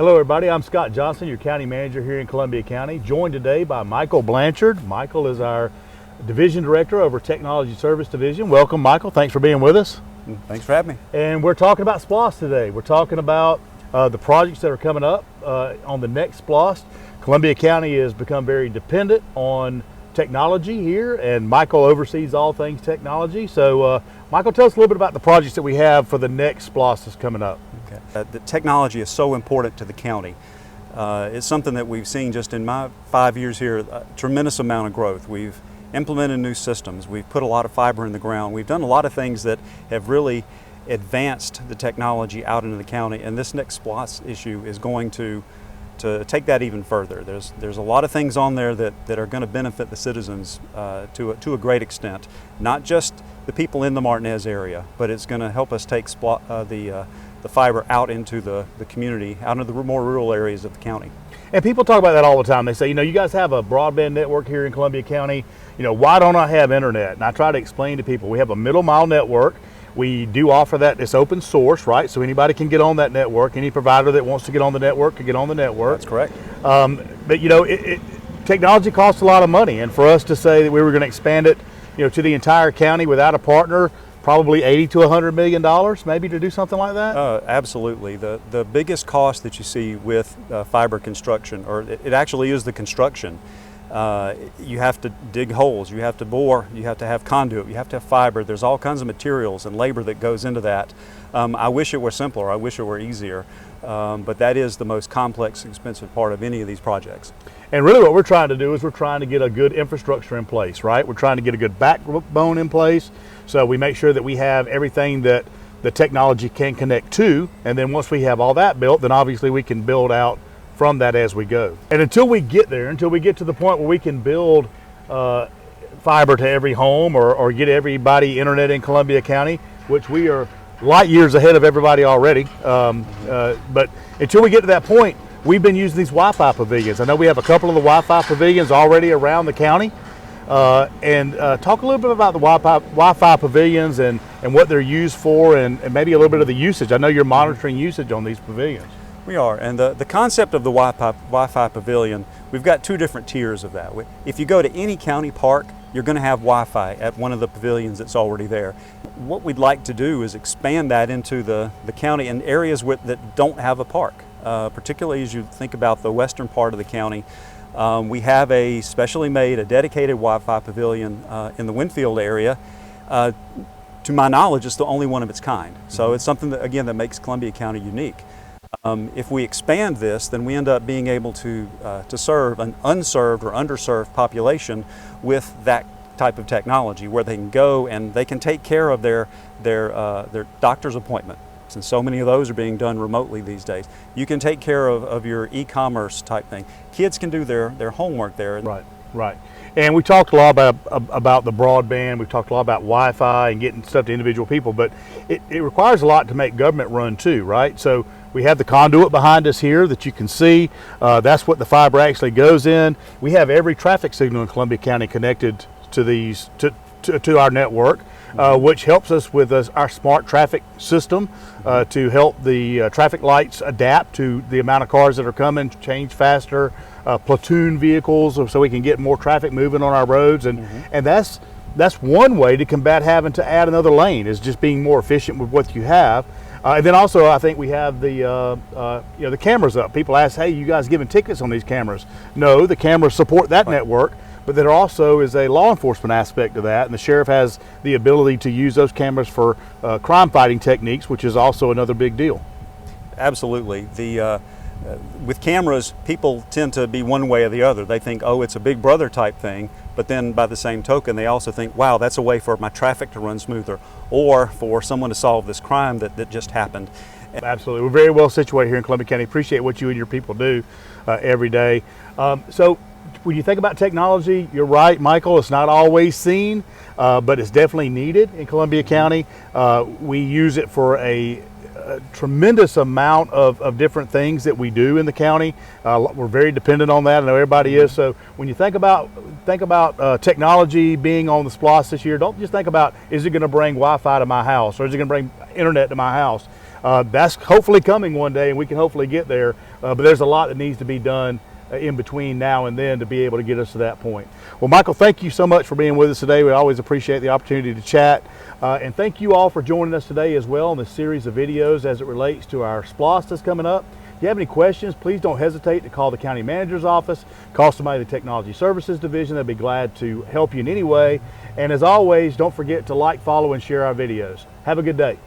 Hello everybody, I'm Scott Johnson, your county manager here in Columbia County, joined today by Michael Blanchard. Michael is our division director over Technology Service Division. Welcome Michael, thanks for being with us. Thanks for having me. And we're talking about SPLOST today. We're talking about the projects that are coming up on the next SPLOST. Columbia County has become very dependent on technology here, and Michael oversees all things technology. So Michael, tell us a little bit about the projects that we have for the next SPLOST that's coming up. Okay. The technology is so important to the county. It's something that we've seen just in my 5 years here, a tremendous amount of growth. We've implemented new systems. We've put a lot of fiber in the ground. We've done a lot of things that have really advanced the technology out into the county, and this next SPLOST issue is going to take that even further. There's a lot of things on there that are going to benefit the citizens to a great extent. Not just the people in the Martinez area, but it's going to help us take the fiber out into the community, out into the more rural areas of the county. And people talk about that all the time. They say, you guys have a broadband network here in Columbia County. Why don't I have internet? And I try to explain to people, we have a middle mile network. We do offer that. It's open source, right? So anybody can get on that network. Any provider that wants to get on the network can get on the network. That's correct. But technology costs a lot of money, and for us to say that we were going to expand it, to the entire county without a partner, probably $80 to $100 million, maybe, to do something like that? Absolutely. The biggest cost that you see with fiber construction, or it actually is the construction. You have to dig holes, you have to bore, you have to have conduit, you have to have fiber. There's all kinds of materials and labor that goes into that. I wish it were simpler, I wish it were easier, but that is the most complex, expensive part of any of these projects. And really what we're trying to do is we're trying to get a good infrastructure in place, right? We're trying to get a good backbone in place, so we make sure that we have everything that the technology can connect to, and then once we have all that built, then obviously we can build out from that as we go. And until we get there, until we get to the point where we can build fiber to every home or get everybody internet in Columbia County, which we are light years ahead of everybody already, but until we get to that point, we've been using these Wi-Fi pavilions. I know we have a couple of the Wi-Fi pavilions already around the county. And talk a little bit about the Wi-Fi pavilions and what they're used for, and maybe a little bit of the usage. I know you're monitoring usage on these pavilions. We are, and the concept of the Wi-Fi pavilion, we've got two different tiers of that. If you go to any county park, you're going to have Wi-Fi at one of the pavilions that's already there. What we'd like to do is expand that into the county in areas that don't have a park, particularly as you think about the western part of the county. We have a specially made, a dedicated Wi-Fi pavilion in the Winfield area. To my knowledge, it's the only one of its kind. So it's something that, again, that makes Columbia County unique. If we expand this, then we end up being able to serve an unserved or underserved population with that type of technology, where they can go and they can take care of their doctor's appointment. Since so many of those are being done remotely these days, you can take care of your e-commerce type thing. Kids can do their homework there. Right. And we talked a lot about the broadband. We've talked a lot about Wi-Fi and getting stuff to individual people, but it requires a lot to make government run too, right? So we have the conduit behind us here that you can see. That's what the fiber actually goes in. We have every traffic signal in Columbia County connected to our network, which helps us with our smart traffic system to help the traffic lights adapt to the amount of cars that are coming, change faster, platoon vehicles, so we can get more traffic moving on our roads. And that's one way to combat having to add another lane, is just being more efficient with what you have. And then also, I think we have the cameras up. People ask, hey, you guys giving tickets on these cameras? No, the cameras support that network, but there also is a law enforcement aspect to that, and the sheriff has the ability to use those cameras for crime fighting techniques, which is also another big deal. Absolutely. With cameras, people tend to be one way or the other. They think, oh, it's a big brother type thing, but then by the same token, they also think, wow, that's a way for my traffic to run smoother, or for someone to solve this crime that just happened. Absolutely. We're very well situated here in Columbia County. Appreciate what you and your people do every day. So when you think about technology, you're right, Michael, it's not always seen, but it's definitely needed in Columbia County. We use it for a tremendous amount of different things that we do in the county. We're very dependent on that. I know everybody is. So when you think about technology being on the SPLOST this year, don't just think about, is it going to bring Wi-Fi to my house, or is it going to bring internet to my house? That's hopefully coming one day, and we can hopefully get there. But there's a lot that needs to be done in between now and then to be able to get us to that point. Well, Michael, thank you so much for being with us today. We always appreciate the opportunity to chat. And thank you all for joining us today as well in this series of videos as it relates to our SPLOST that's coming up. If you have any questions, please don't hesitate to call the county manager's office, call somebody in the Technology Services Division. They'll be glad to help you in any way. And as always, don't forget to like, follow, and share our videos. Have a good day.